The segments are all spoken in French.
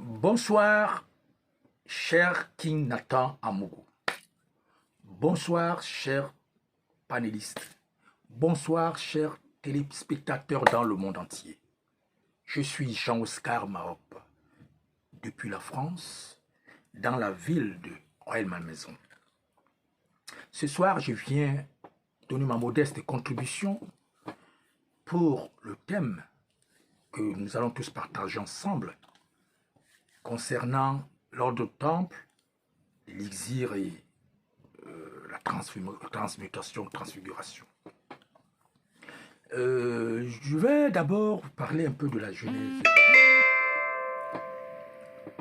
Bonsoir, cher King Nathan Amougou. Bonsoir, chers panélistes. Bonsoir, chers téléspectateurs dans le monde entier. Je suis Jean-Oscar Mahop, depuis la France, dans la ville de Rueil-Malmaison. Ce soir, je viens donner ma modeste contribution pour le thème que nous allons tous partager ensemble concernant l'ordre du temple, l'élixir et la transmutation, transfiguration. Je vais d'abord parler un peu de la Genèse.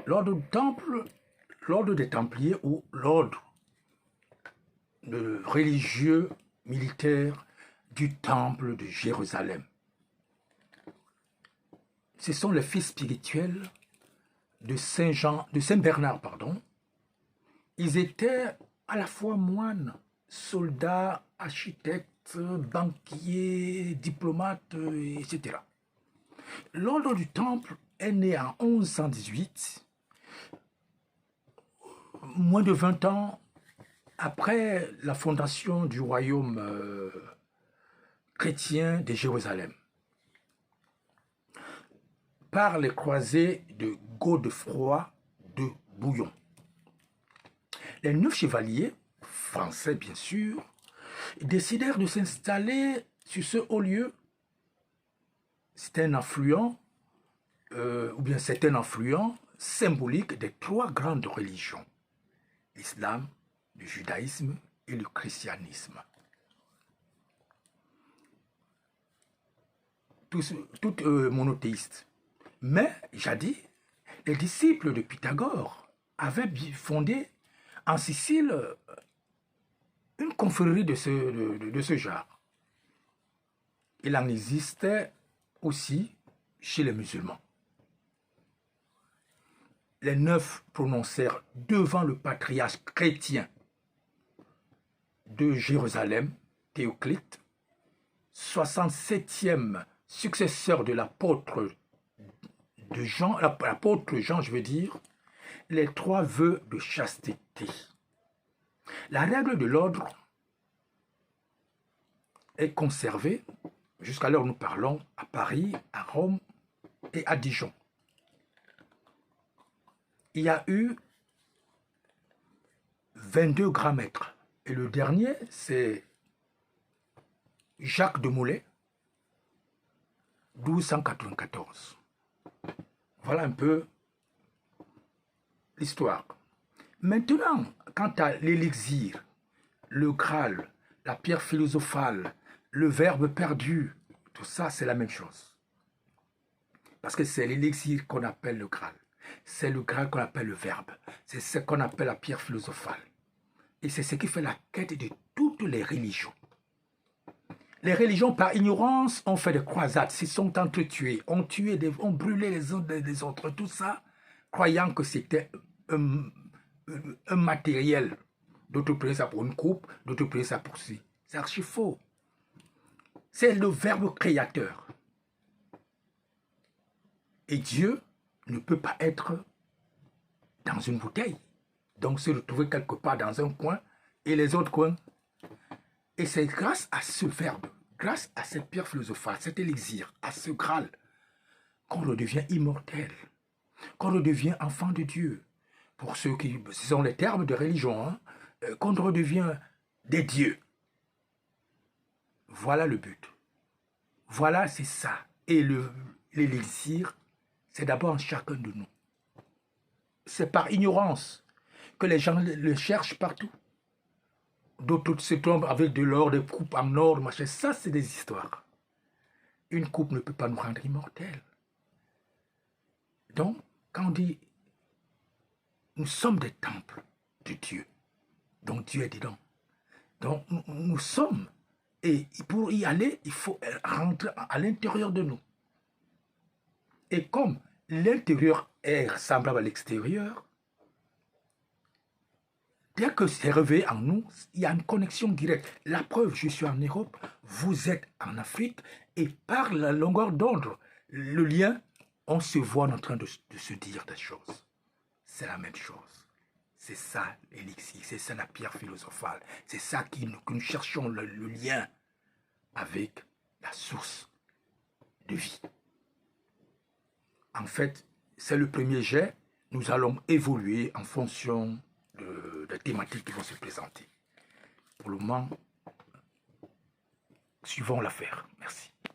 L'ordre du temple, l'ordre des Templiers ou l'ordre religieux militaire du temple de Jérusalem. Ce sont les fils spirituels de Saint Bernard, pardon. Ils étaient à la fois moines, soldats, architectes, banquiers, diplomates, etc. L'ordre du Temple est né en 1118, moins de 20 ans après la fondation du royaume chrétien de Jérusalem, par les croisés de Godefroy de Bouillon. Les 9 chevaliers, français bien sûr, décidèrent de s'installer sur ce haut lieu. C'est un affluent, c'est un affluent symbolique des 3 grandes religions, l'islam, le judaïsme et le christianisme. Toutes monothéistes. Mais, jadis, les disciples de Pythagore avaient fondé en Sicile une confrérie de ce genre. Il en existait aussi chez les musulmans. Les 9 prononcèrent devant le patriarche chrétien de Jérusalem, Théoclite, 67e successeur de l'apôtre Jean, je veux dire, les 3 vœux de chasteté. La règle de l'ordre est conservée jusqu'à l'heure où nous parlons à Paris, à Rome et à Dijon. Il y a eu 22 grands maîtres. Et le dernier, c'est Jacques de Molay, 1294. Voilà un peu l'histoire. Maintenant, quant à l'élixir, le Graal, la pierre philosophale, le verbe perdu, tout ça, c'est la même chose. Parce que c'est l'élixir qu'on appelle le Graal. C'est le Graal qu'on appelle le verbe. C'est ce qu'on appelle la pierre philosophale. Et c'est ce qui fait la quête de toutes les religions. Les religions, par ignorance, ont fait des croisades, s'y sont entretués, ont tué, ont brûlé les uns des autres, tout ça, croyant que c'était un matériel. D'autres prenaient ça pour une coupe, d'autres prenaient ça pour ci. C'est archi faux. C'est le verbe créateur. Et Dieu ne peut pas être dans une bouteille. Donc se retrouver quelque part dans un coin et les autres coins. Et c'est grâce à ce verbe, grâce à cette pierre philosophale, cet élixir, à ce Graal, qu'on redevient immortel, qu'on redevient enfant de Dieu. Pour ceux qui, ce sont les termes de religion, hein, qu'on redevient des dieux. Voilà le but. Voilà, c'est ça. Et l'élixir, c'est d'abord en chacun de nous. C'est par ignorance que les gens le cherchent partout. D'autres se tombent avec de l'or, des coupes en or, machin. Ça, c'est des histoires. Une coupe ne peut pas nous rendre immortels. Donc, quand on dit nous sommes des temples de Dieu, donc Dieu est dedans. Donc, nous sommes. Et pour y aller, il faut rentrer à l'intérieur de nous. Et comme l'intérieur est semblable à l'extérieur, dès que c'est réveillé en nous, il y a une connexion directe. La preuve, je suis en Europe, vous êtes en Afrique, et par la longueur d'onde, le lien on se voit en train de se dire des choses. C'est la même chose. C'est ça l'élixir, c'est ça la pierre philosophale. C'est ça que nous cherchons le lien avec la source de vie. En fait, c'est le premier jet. Nous allons évoluer en fonction des thématiques qui vont se présenter. Pour le moment, suivons l'affaire. Merci.